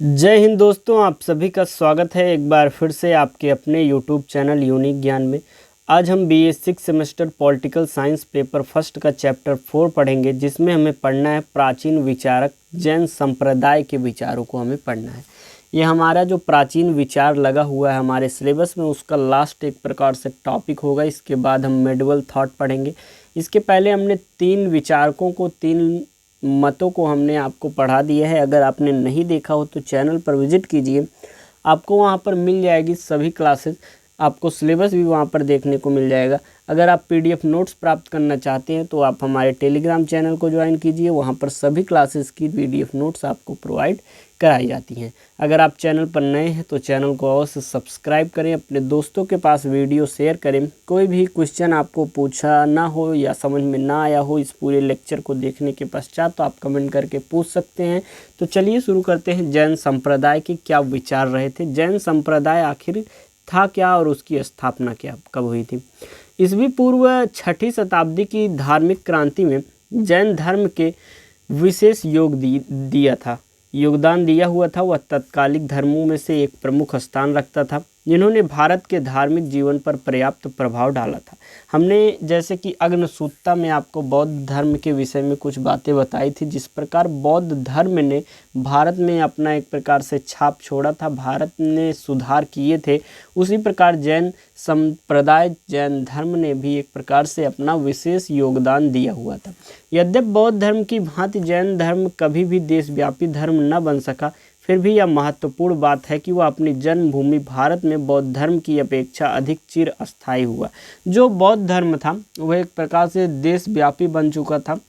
जय हिंद दोस्तों, आप सभी का स्वागत है एक बार फिर से आपके अपने यूट्यूब चैनल यूनिक ज्ञान में। आज हम BA 6 semester political science paper first का चैप्टर 4 पढ़ेंगे, जिसमें हमें पढ़ना है प्राचीन विचारक जैन संप्रदाय के विचारों को हमें पढ़ना है। ये हमारा जो प्राचीन विचार लगा हुआ है हमारे सिलेबस में, उसका लास्ट एक प्रकार से टॉपिक होगा। इसके बाद हम मेडिवल थॉट पढ़ेंगे। इसके पहले हमने 3 विचारकों को, 3 मतों को हमने आपको पढ़ा दिया है। अगर आपने नहीं देखा हो तो चैनल पर विजिट कीजिए, आपको वहां पर मिल जाएगी सभी क्लासेस। आपको सिलेबस भी वहां पर देखने को मिल जाएगा। अगर आप PDF नोट्स प्राप्त करना चाहते हैं तो आप हमारे टेलीग्राम चैनल को ज्वाइन कीजिए, वहां पर सभी क्लासेस की PDF नोट्स आपको प्रोवाइड कराई जाती हैं। अगर आप चैनल पर नए हैं तो चैनल को अवश्य सब्सक्राइब करें, अपने दोस्तों के पास वीडियो शेयर करें। कोई भी क्वेश्चन आपको पूछा ना हो या समझ में ना आया हो इस पूरे लेक्चर को देखने के पश्चात, तो आप कमेंट करके पूछ सकते हैं। तो चलिए शुरू करते हैं। जैन संप्रदाय के क्या विचार रहे थे, जैन संप्रदाय आखिर था क्या और उसकी स्थापना क्या कब हुई थी। ईस्वी पूर्व 6ठी शताब्दी की धार्मिक क्रांति में जैन धर्म के विशेष योगदान दिया हुआ था। वह तत्कालिक धर्मों में से एक प्रमुख स्थान रखता था, जिन्होंने भारत के धार्मिक जीवन पर पर्याप्त प्रभाव डाला था। हमने जैसे कि अग्नसूत्ता में आपको बौद्ध धर्म के विषय में कुछ बातें बताई थी। जिस प्रकार बौद्ध धर्म ने भारत में अपना एक प्रकार से छाप छोड़ा था, भारत ने सुधार किए थे, उसी प्रकार जैन संप्रदाय, जैन धर्म ने भी एक प्रकार से अपना विशेष योगदान दिया हुआ था। यद्यपि बौद्ध धर्म की भांति जैन धर्म कभी भी देशव्यापी धर्म न बन सका, फिर भी यह महत्वपूर्ण बात है कि वह अपनी जन्मभूमि भारत में बौद्ध धर्म की अपेक्षा अधिक चिर अस्थायी हुआ। जो बौद्ध धर्म था वह एक प्रकार से देशव्यापी बन चुका था,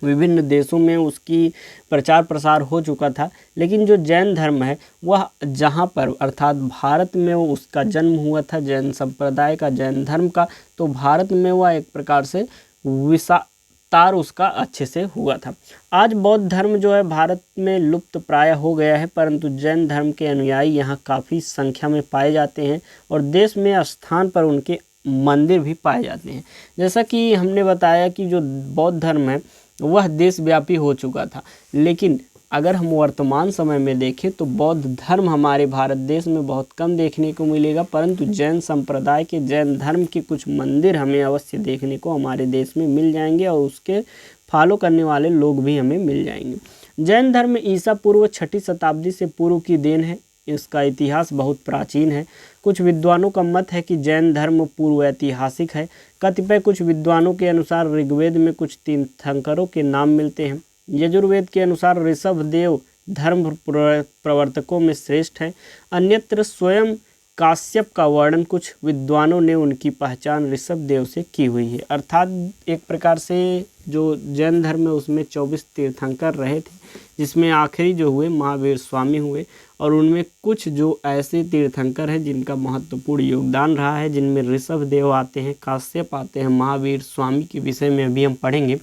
विभिन्न देशों में उसकी प्रचार प्रसार हो चुका था। लेकिन जो जैन धर्म है वह जहाँ पर अर्थात भारत में उसका जन्म हुआ था, जैन संप्रदाय का, जैन धर्म का, तो भारत में वह एक प्रकार से विस्तार उसका अच्छे से हुआ था। आज बौद्ध धर्म जो है भारत में लुप्त प्राय हो गया है, परंतु जैन धर्म के अनुयायी यहाँ काफ़ी संख्या में पाए जाते हैं और देश में स्थान पर उनके मंदिर भी पाए जाते हैं। जैसा कि हमने बताया कि जो बौद्ध धर्म है वह देशव्यापी हो चुका था, लेकिन अगर हम वर्तमान समय में देखें तो बौद्ध धर्म हमारे भारत देश में बहुत कम देखने को मिलेगा, परंतु जैन संप्रदाय के, जैन धर्म के कुछ मंदिर हमें अवश्य देखने को हमारे देश में मिल जाएंगे और उसके फॉलो करने वाले लोग भी हमें मिल जाएंगे। जैन धर्म ईसा पूर्व 6ठी शताब्दी से पूर्व की देन है। इसका इतिहास बहुत प्राचीन है। कुछ विद्वानों का मत है कि जैन धर्म पूर्व ऐतिहासिक है। कतिपय कुछ विद्वानों के अनुसार ऋग्वेद में कुछ तीर्थंकरों के नाम मिलते हैं। यजुर्वेद के अनुसार ऋषभदेव धर्म प्रवर्तकों में श्रेष्ठ है। अन्यत्र स्वयं काश्यप का वर्णन कुछ विद्वानों ने उनकी पहचान ऋषभदेव से की हुई है। अर्थात एक प्रकार से जो जैन धर्म है उसमें 24 तीर्थंकर रहे थे, जिसमें आखिरी जो हुए महावीर स्वामी हुए, और उनमें कुछ जो ऐसे तीर्थंकर हैं जिनका महत्वपूर्ण योगदान रहा है, जिनमें ऋषभदेव आते हैं, काश्यप आते हैं, महावीर स्वामी के विषय में अभी हम पढ़ेंगे।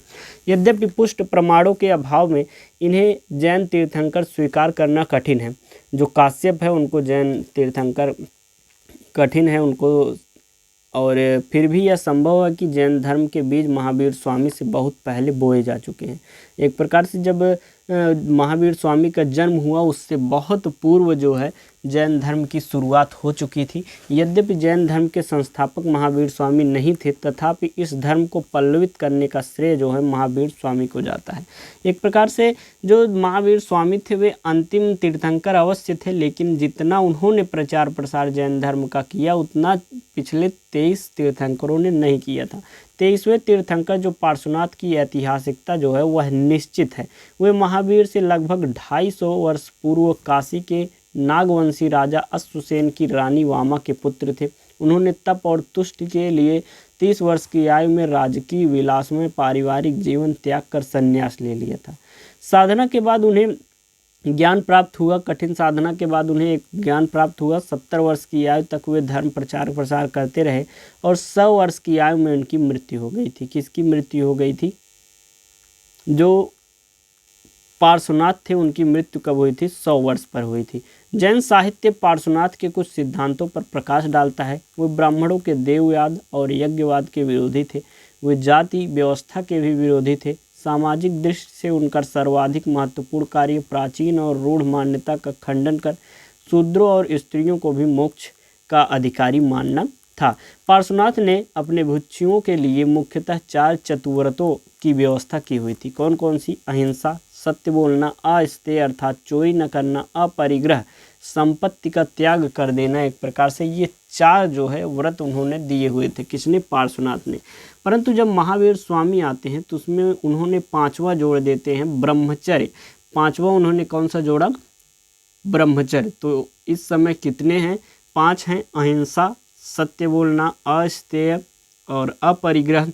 यद्यपि पुष्ट प्रमाणों के अभाव में इन्हें जैन तीर्थंकर स्वीकार करना कठिन है। जो काश्यप है उनको जैन तीर्थंकर कठिन है उनको, और फिर भी यह संभव है कि जैन धर्म के बीज महावीर स्वामी से बहुत पहले बोए जा चुके हैं। एक प्रकार से जब महावीर स्वामी का जन्म हुआ उससे बहुत पूर्व जो है जैन धर्म की शुरुआत हो चुकी थी। यद्यपि जैन धर्म के संस्थापक महावीर स्वामी नहीं थे, तथापि इस धर्म को पल्लवित करने का श्रेय जो है महावीर स्वामी को जाता है। एक प्रकार से जो महावीर स्वामी थे वे अंतिम तीर्थंकर अवश्य थे, लेकिन जितना उन्होंने प्रचार प्रसार जैन धर्म का किया उतना पिछले 23 तीर्थंकरों ने नहीं किया था। 23वें तीर्थंकर जो पार्श्वनाथ की ऐतिहासिकता जो है वह निश्चित है। वे महावीर से लगभग 250 वर्ष पूर्व काशी के नागवंशी राजा अश्वसेन की रानी वामा के पुत्र थे। उन्होंने तप और तुष्टि के लिए 30 वर्ष की आयु में राजकीय विलास में पारिवारिक जीवन त्याग कर संन्यास ले लिया था। साधना के बाद उन्हें ज्ञान प्राप्त हुआ, कठिन साधना के बाद उन्हें एक ज्ञान प्राप्त हुआ। 70 वर्ष की आयु तक वे धर्म प्रचार प्रसार करते रहे और 100 वर्ष की आयु में उनकी मृत्यु हो गई थी। किसकी मृत्यु हो गई थी? जो पार्श्वनाथ थे उनकी मृत्यु कब हुई थी? 100 वर्ष पर हुई थी। जैन साहित्य पार्श्वनाथ के कुछ सिद्धांतों पर प्रकाश डालता है। वे ब्राह्मणों के देववाद और यज्ञवाद के विरोधी थे। वे जाति व्यवस्था के भी विरोधी थे। सामाजिक दृष्टि से उनका सर्वाधिक महत्वपूर्ण कार्य प्राचीन और रूढ़ मान्यता का खंडन कर शूद्रों और स्त्रियों को भी मोक्ष का अधिकारी मानना था। पार्श्वनाथ ने अपने भिक्षुओं के लिए मुख्यतः 4 चतुव्रतों की व्यवस्था की हुई थी। कौन कौन सी? अहिंसा, सत्य बोलना, अस्तेय अर्थात चोरी न करना, अपरिग्रह, संपत्ति का त्याग कर देना। एक प्रकार से ये 4 जो है व्रत उन्होंने दिए हुए थे। किसने? पार्श्वनाथ ने। परंतु जब महावीर स्वामी आते हैं तो उसमें उन्होंने 5वां जोड़ देते हैं, ब्रह्मचर्य। 5वां उन्होंने कौन सा जोड़ा? ब्रह्मचर्य। तो इस समय कितने हैं? 5 हैं। अहिंसा, सत्य बोलना, अस्तेय और अपरिग्रह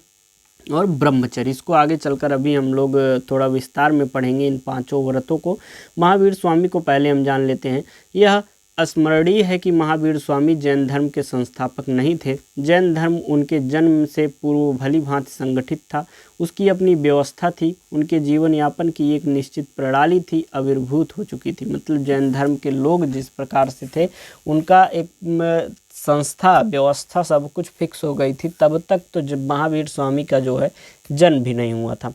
और ब्रह्मचर्य। इसको आगे चलकर अभी हम लोग थोड़ा विस्तार में पढ़ेंगे इन 5 व्रतों को। महावीर स्वामी को पहले हम जान लेते हैं। यह स्मरणीय है कि महावीर स्वामी जैन धर्म के संस्थापक नहीं थे। जैन धर्म उनके जन्म से पूर्व भली भांति संगठित था। उसकी अपनी व्यवस्था थी। उनके जीवन यापन की एक निश्चित प्रणाली थी, आविर्भूत हो चुकी थी। मतलब जैन धर्म के लोग जिस प्रकार से थे, उनका एक संस्था व्यवस्था सब कुछ फिक्स हो गई थी। तब तक तो जब महावीर स्वामी का जो है जन्म भी नहीं हुआ था।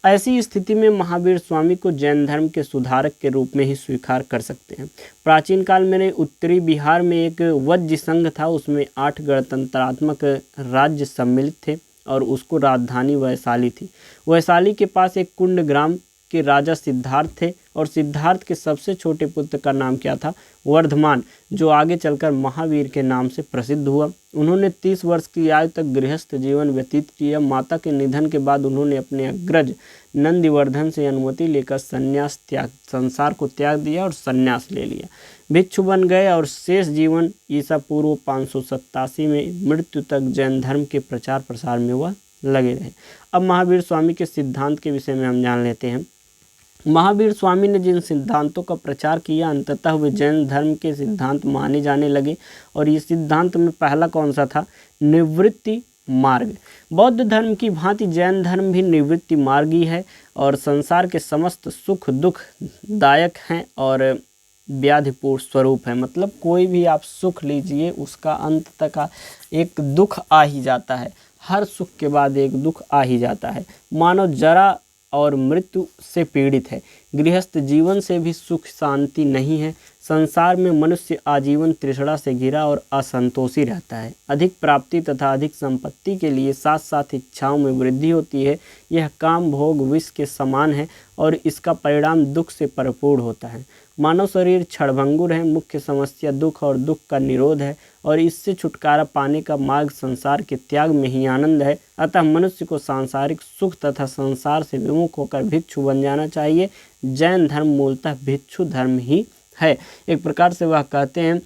ऐसी स्थिति में महावीर स्वामी को जैन धर्म के सुधारक के रूप में ही स्वीकार कर सकते हैं। प्राचीन काल में उत्तरी बिहार में एक वज्र संघ था। उसमें 8 गणतंत्रात्मक राज्य सम्मिलित थे और उसको राजधानी वैशाली थी। वैशाली के पास एक कुंड ग्राम के राजा सिद्धार्थ थे और सिद्धार्थ के सबसे छोटे पुत्र का नाम क्या था? वर्धमान, जो आगे चलकर महावीर के नाम से प्रसिद्ध हुआ। उन्होंने 30 वर्ष की आयु तक गृहस्थ जीवन व्यतीत किया। माता के निधन के बाद उन्होंने अपने अग्रज नंदिवर्धन से अनुमति लेकर संसार को त्याग दिया और संन्यास ले लिया। भिक्षु बन गए और शेष जीवन ईसा पूर्व 587 में मृत्यु तक जैन धर्म के प्रचार प्रसार में वह लगे रहे। अब महावीर स्वामी के सिद्धांत के विषय में हम जान लेते हैं। महावीर स्वामी ने जिन सिद्धांतों का प्रचार किया, अंततः वे जैन धर्म के सिद्धांत माने जाने लगे। और ये सिद्धांत में पहला कौन सा था? निवृत्ति मार्ग। बौद्ध धर्म की भांति जैन धर्म भी निवृत्ति मार्गी है और संसार के समस्त सुख दुख दायक हैं और व्याधिपूर्ण स्वरूप है। मतलब कोई भी आप सुख लीजिए, उसका अंत तक एक दुख आ ही जाता है। हर सुख के बाद एक दुख आ ही जाता है। मानव जरा और मृत्यु से पीड़ित है। गृहस्थ जीवन से भी सुख शांति नहीं है। संसार में मनुष्य आजीवन तृष्णा से घिरा और असंतोषी रहता है। अधिक प्राप्ति तथा अधिक संपत्ति के लिए साथ साथ इच्छाओं में वृद्धि होती है। यह काम भोग विष के समान है और इसका परिणाम दुख से भरपूर होता है। मानव शरीर क्षणभंगुर है। मुख्य समस्या दुख और दुख का निरोध है और इससे छुटकारा पाने का मार्ग संसार के त्याग में ही आनंद है। अतः मनुष्य को सांसारिक सुख तथा संसार से विमुख होकर भिक्षु बन जाना चाहिए। जैन धर्म मूलतः भिक्षु धर्म ही है। एक प्रकार से वह कहते हैं,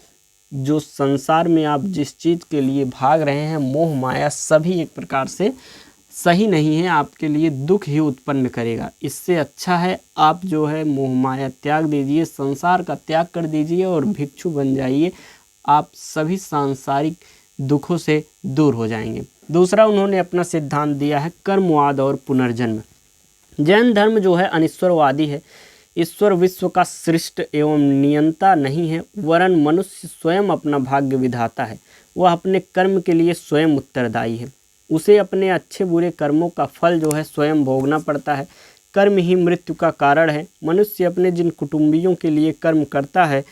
जो संसार में आप जिस चीज़ के लिए भाग रहे हैं, मोह माया, सभी एक प्रकार से सही नहीं है, आपके लिए दुख ही उत्पन्न करेगा। इससे अच्छा है आप जो है मोह माया त्याग दीजिए, संसार का त्याग कर दीजिए और भिक्षु बन जाइए। आप सभी सांसारिक दुखों से दूर हो जाएंगे। दूसरा उन्होंने अपना सिद्धांत दिया है कर्मवाद और पुनर्जन्म। जैन धर्म जो है अनिश्वरवादी है। ईश्वर विश्व का सृष्ट एवं नियंता नहीं है, वरन मनुष्य स्वयं अपना भाग्य विधाता है। वह अपने कर्म के लिए स्वयं उत्तरदायी है। उसे अपने अच्छे बुरे कर्मों का फल जो है स्वयं भोगना पड़ता है। कर्म ही मृत्यु का कारण है। मनुष्य अपने जिन कुटुंबियों के लिए कर्म करता है,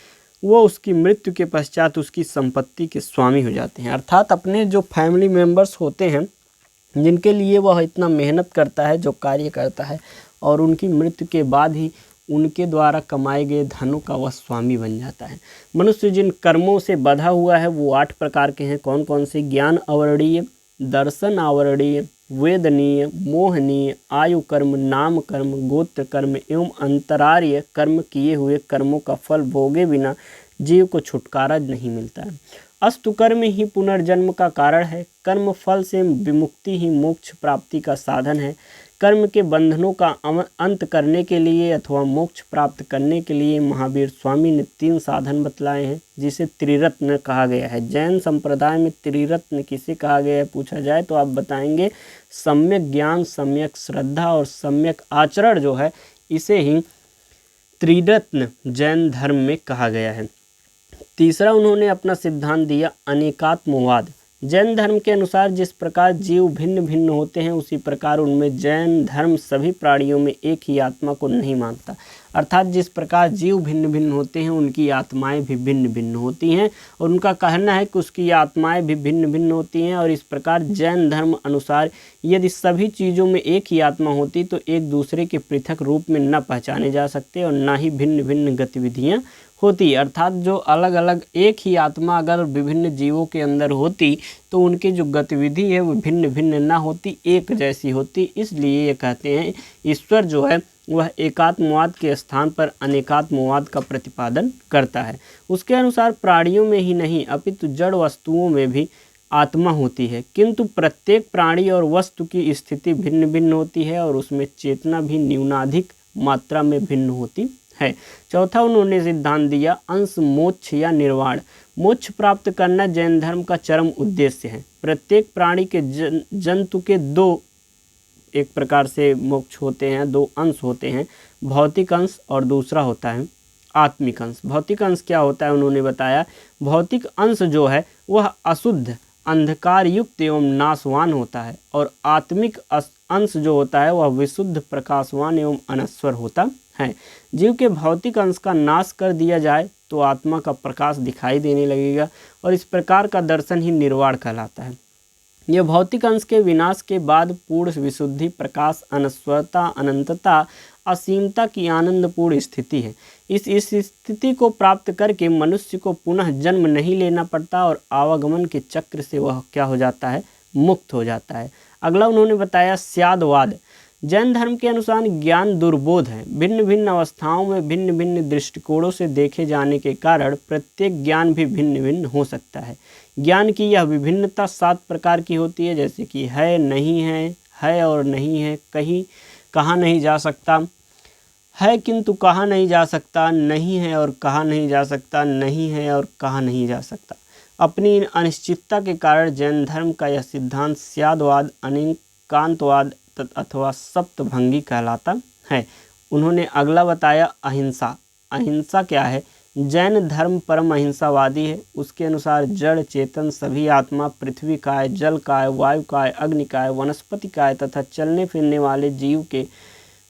वो उसकी मृत्यु के पश्चात उसकी संपत्ति के स्वामी हो जाते हैं। अर्थात अपने जो फैमिली मेम्बर्स होते हैं, जिनके लिए वह इतना मेहनत करता है, जो कार्य करता है, और उनकी मृत्यु के बाद ही उनके द्वारा कमाए गए धनों का वह स्वामी बन जाता है। मनुष्य जिन कर्मों से बंधा हुआ है वो 8 प्रकार के हैं। कौन कौन से? ज्ञान आवरणीय, दर्शन आवरणीय, वेदनीय, मोहनीय, आयु कर्म, नाम कर्म, गोत्र कर्म एवं अंतरार्य कर्म। किए हुए कर्मों का फल भोगे बिना जीव को छुटकारा नहीं मिलता है। अस्तु कर्म ही पुनर्जन्म का कारण है। कर्म फल से विमुक्ति ही मोक्ष प्राप्ति का साधन है। कर्म के बंधनों का अंत करने के लिए अथवा मोक्ष प्राप्त करने के लिए महावीर स्वामी ने 3 साधन बतलाए हैं, जिसे त्रिरत्न कहा गया है। जैन संप्रदाय में त्रिरत्न किसे कहा गया है पूछा जाए तो आप बताएंगे सम्यक ज्ञान, सम्यक श्रद्धा और सम्यक आचरण जो है, इसे ही त्रिरत्न जैन धर्म में कहा गया है। तीसरा उन्होंने अपना सिद्धांत दिया अनेकात्मवाद। जैन धर्म के अनुसार जिस प्रकार जीव भिन्न भिन्न होते हैं उसी प्रकार उनमें जैन धर्म सभी प्राणियों में एक ही आत्मा को नहीं मानता। अर्थात जिस प्रकार जीव भिन्न भिन्न होते हैं उनकी आत्माएं भी भिन्न भिन्न होती हैं और उनका कहना है कि उसकी आत्माएं भी भिन्न भिन्न होती हैं। और इस प्रकार जैन धर्म अनुसार यदि सभी चीज़ों में एक ही आत्मा होती तो एक दूसरे के पृथक रूप में न पहचाने जा सकते और न ही भिन्न भिन्न गतिविधियाँ होती। अर्थात जो अलग अलग एक ही आत्मा अगर विभिन्न जीवों के अंदर होती तो उनकी जो गतिविधि है वो भिन्न भिन्न ना होती, एक जैसी होती। इसलिए ये कहते हैं ईश्वर जो है वह एकात्मवाद के स्थान पर अनेकात्मवाद का प्रतिपादन करता है। उसके अनुसार प्राणियों में ही नहीं अपितु जड़ वस्तुओं में भी आत्मा होती है, किंतु प्रत्येक प्राणी और वस्तु की स्थिति भिन्न भिन्न होती है और उसमें चेतना भी न्यूनाधिक मात्रा में भिन्न होती है। चौथा उन्होंने सिद्धांत दिया अंश मोक्ष या निर्वाण। मोक्ष प्राप्त करना जैन धर्म का चरम उद्देश्य है। प्रत्येक प्राणी के जंतु के दो एक प्रकार से मोक्ष होते हैं, दो अंश होते हैं, भौतिक अंश और दूसरा होता है आत्मिक अंश। भौतिक अंश क्या होता है उन्होंने बताया, भौतिक अंश जो है वह अशुद्ध अंधकार युक्त एवं नाशवान होता है और आत्मिक अंश जो होता है वह विशुद्ध प्रकाशवान एवं अनश्वर होता है। जीव के भौतिक अंश का नाश कर दिया जाए तो आत्मा का प्रकाश दिखाई देने लगेगा और इस प्रकार का दर्शन ही निर्वाण कहलाता है। यह भौतिक अंश के विनाश के बाद पूर्ण विशुद्धि, प्रकाश, अनश्वरता, अनंतता, असीमता की आनंदपूर्ण स्थिति है। इस स्थिति को प्राप्त करके मनुष्य को पुनः जन्म नहीं लेना पड़ता और आवागमन के चक्र से वह क्या हो जाता है, मुक्त हो जाता है। अगला उन्होंने बताया स्यादवाद। जैन धर्म के अनुसार ज्ञान दुर्बोध है। भिन्न भिन्न अवस्थाओं में भिन्न भिन्न दृष्टिकोणों से देखे जाने के कारण प्रत्येक ज्ञान भी भिन्न भिन्न हो सकता है। ज्ञान की यह विभिन्नता 7 प्रकार की होती है, जैसे कि है, नहीं है और नहीं है, कहीं कहा नहीं जा सकता, है किंतु कहा नहीं जा सकता, नहीं है और कहा नहीं जा सकता, नहीं है और कहा नहीं जा सकता। अपनी अनिश्चितता के कारण जैन धर्म का यह सिद्धांत स्यादवाद, अनेकांतवाद अथवा सप्तभंगी कहलाता है। उन्होंने अगला बताया अहिंसा। अहिंसा क्या है? जैन धर्म परम अहिंसावादी है। उसके अनुसार जड़ चेतन सभी आत्मा, पृथ्वी काय, जल काय, वायु काय, अग्नि काय, वनस्पति काय तथा चलने फिरने वाले जीव के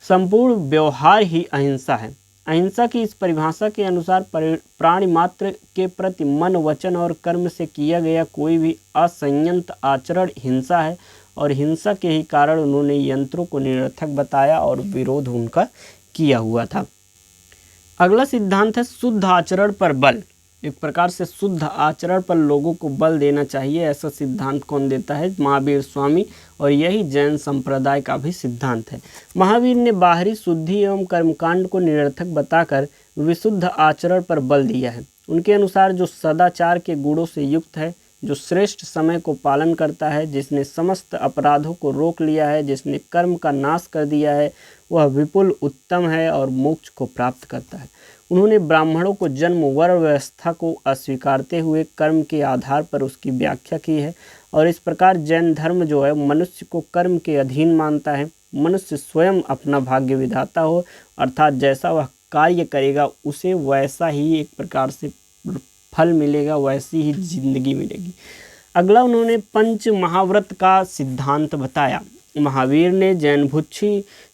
संपूर्ण व्यवहार ही अहिंसा है। अहिंसा की इस परिभाषा के अनुसार प्राणी मात्र के प्रति मन, वचन और कर्म से किया गया कोई भी असंयत आचरण हिंसा है और हिंसा के ही कारण उन्होंने यंत्रों को निरर्थक बताया और विरोध उनका किया हुआ था। अगला सिद्धांत है शुद्ध आचरण पर बल। एक प्रकार से शुद्ध आचरण पर लोगों को बल देना चाहिए, ऐसा सिद्धांत कौन देता है? महावीर स्वामी, और यही जैन संप्रदाय का भी सिद्धांत है। महावीर ने बाहरी शुद्धि एवं कर्मकांड को निरर्थक बताकर विशुद्ध आचरण पर बल दिया है। उनके अनुसार जो सदाचार के गुणों से युक्त है, जो श्रेष्ठ समय को पालन करता है, जिसने समस्त अपराधों को रोक लिया है, जिसने कर्म का नाश कर दिया है, वह विपुल उत्तम है और मोक्ष को प्राप्त करता है। उन्होंने ब्राह्मणों को जन्म वर्ण व्यवस्था को अस्वीकारते हुए कर्म के आधार पर उसकी व्याख्या की है और इस प्रकार जैन धर्म जो है मनुष्य को कर्म के अधीन मानता है। मनुष्य स्वयं अपना भाग्य विधाता हो, अर्थात जैसा वह कार्य करेगा उसे वैसा ही एक प्रकार से फल मिलेगा, वैसी ही जिंदगी मिलेगी। अगला उन्होंने पंच महाव्रत का सिद्धांत बताया। महावीर ने जैन भिक्षु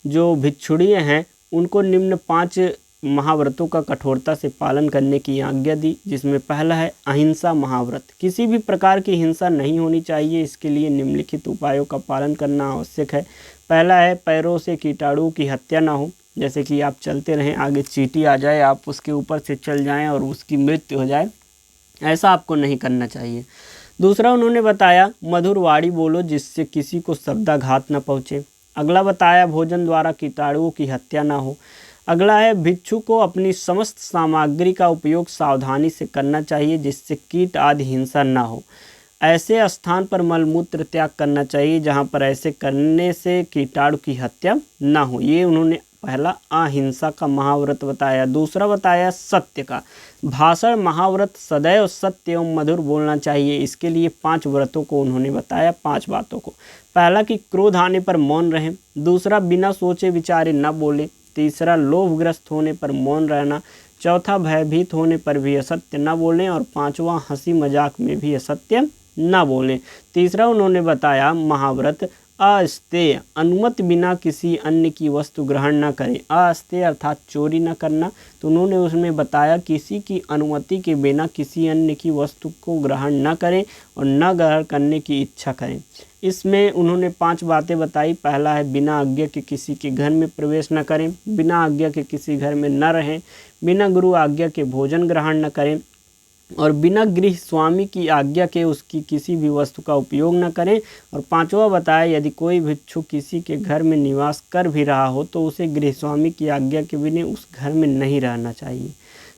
जो भिक्षुणीय हैं उनको निम्न 5 महाव्रतों का कठोरता से पालन करने की आज्ञा दी, जिसमें पहला है अहिंसा महाव्रत। किसी भी प्रकार की हिंसा नहीं होनी चाहिए, इसके लिए निम्नलिखित उपायों का पालन करना आवश्यक है। पहला है पैरों से कीटाणु की हत्या ना हो, जैसे कि आप चलते रहें, आगे चींटी आ जाए, आप उसके ऊपर से चल जाएं और उसकी मृत्यु हो जाए, ऐसा आपको नहीं करना चाहिए। दूसरा उन्होंने बताया मधुर वाणी बोलो जिससे किसी को शब्दाघात न पहुँचे। अगला बताया भोजन द्वारा कीटाणुओं की हत्या ना हो। अगला है भिक्षु को अपनी समस्त सामग्री का उपयोग सावधानी से करना चाहिए जिससे कीट आदि हिंसा ना हो। ऐसे स्थान पर मलमूत्र त्याग करना चाहिए जहाँ पर ऐसे करने से कीटाणु की हत्या ना हो। ये उन्होंने पहला अहिंसा का महाव्रत बताया। दूसरा बताया सत्य का। भाषण महाव्रत सदैव सत्य एवं मधुर बोलना चाहिए। इसके लिए 5 व्रतों को उन्होंने बताया, 5 बातों को। पहला कि क्रोध आने पर मौन रहें। दूसरा बिना सोचे विचारे न बोले। तीसरा लोभग्रस्त होने पर मौन रहना। चौथा भयभीत होने पर भी असत्य न बोलें और 5वां हंसी मजाक में भी असत्य ना बोलें। तीसरा उन्होंने बताया महाव्रत अस्तेय, अनुमति बिना किसी अन्य की वस्तु ग्रहण न करें। अस्तेय अर्थात चोरी न करना, तो उन्होंने उसमें बताया किसी की अनुमति के बिना किसी अन्य की वस्तु को ग्रहण न करें और न ग्रहण करने की इच्छा करें। इसमें उन्होंने 5 बातें बताई। पहला है बिना आज्ञा के किसी के घर में प्रवेश न करें, बिना आज्ञा के किसी घर में न रहें, बिना गुरु आज्ञा के भोजन ग्रहण न करें और बिना गृह स्वामी की आज्ञा के उसकी किसी भी वस्तु का उपयोग न करें। और 5वां बताया यदि कोई भिक्षु किसी के घर में निवास कर भी रहा हो तो उसे गृह स्वामी की आज्ञा के बिना उस घर में नहीं रहना चाहिए।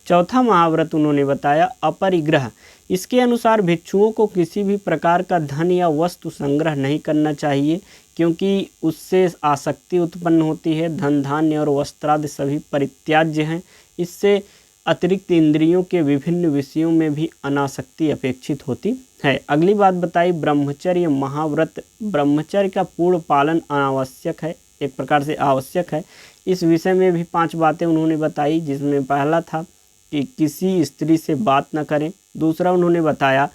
चौथा महाव्रत उन्होंने बताया अपरिग्रह। इसके अनुसार भिक्षुओं को किसी भी प्रकार का धन या वस्तु संग्रह नहीं करना चाहिए, क्योंकि उससे आसक्ति उत्पन्न होती है। धन, धान्य और वस्त्रादि सभी परित्याज्य हैं। इससे अतिरिक्त इंद्रियों के विभिन्न विषयों में भी अनासक्ति अपेक्षित होती है। अगली बात बताई ब्रह्मचर्य महाव्रत। ब्रह्मचर्य का पूर्ण पालन अनावश्यक है, एक प्रकार से आवश्यक है। इस विषय में भी 5 बातें उन्होंने बताई, जिसमें पहला था कि किसी स्त्री से बात न करें। दूसरा उन्होंने बताया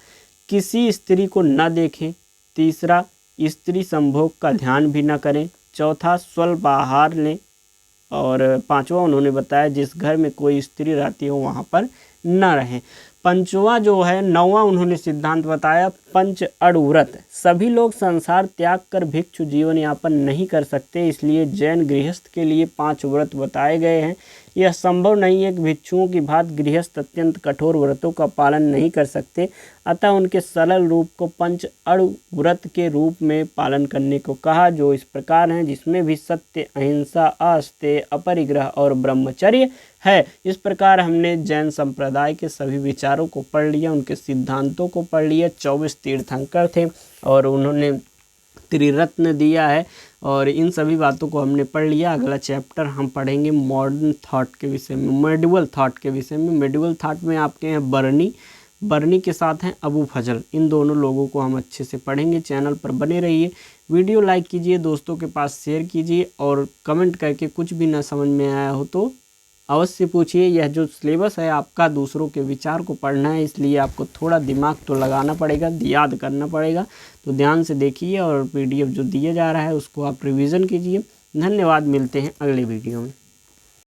किसी स्त्री को न देखें। तीसरा स्त्री संभोग का ध्यान भी न करें। चौथा स्वल्प आहार लें। और 5वां उन्होंने बताया जिस घर में कोई स्त्री रहती हो वहाँ पर न रहें। 5वां जो है 9वां उन्होंने सिद्धांत बताया पंच अणु व्रत। सभी लोग संसार त्याग कर भिक्षु जीवन यापन नहीं कर सकते, इसलिए जैन गृहस्थ के लिए 5 व्रत बताए गए हैं। यह संभव नहीं है कि भिक्षुओं की भांति गृहस्थ अत्यंत कठोर व्रतों का पालन नहीं कर सकते, अतः उनके सरल रूप को पंच अणु व्रत के रूप में पालन करने को कहा, जो इस प्रकार हैं, जिसमें भी सत्य, अहिंसा, अस्तेय, अपरिग्रह और ब्रह्मचर्य है। इस प्रकार हमने जैन संप्रदाय के सभी विचारों को पढ़ लिया, उनके सिद्धांतों को पढ़ लिया। 24 तीर्थंकर थे और उन्होंने त्रिरत्न दिया है और इन सभी बातों को हमने पढ़ लिया। अगला चैप्टर हम पढ़ेंगे मॉडर्न थॉट के विषय में, मेडिवल थॉट के विषय में। मेडिवल थॉट में आपके हैं बर्नी के साथ हैं अबू फजल। इन दोनों लोगों को हम अच्छे से पढ़ेंगे। चैनल पर बने रहिए, वीडियो लाइक कीजिए, दोस्तों के पास शेयर कीजिए और कमेंट करके कुछ भी ना समझ में आया हो तो अवश्य पूछिए। यह जो सिलेबस है आपका दूसरों के विचार को पढ़ना है, इसलिए आपको थोड़ा दिमाग तो लगाना पड़ेगा, याद करना पड़ेगा। तो ध्यान से देखिए और PDF जो दिया जा रहा है उसको आप रिवीजन कीजिए। धन्यवाद, मिलते हैं अगले वीडियो में।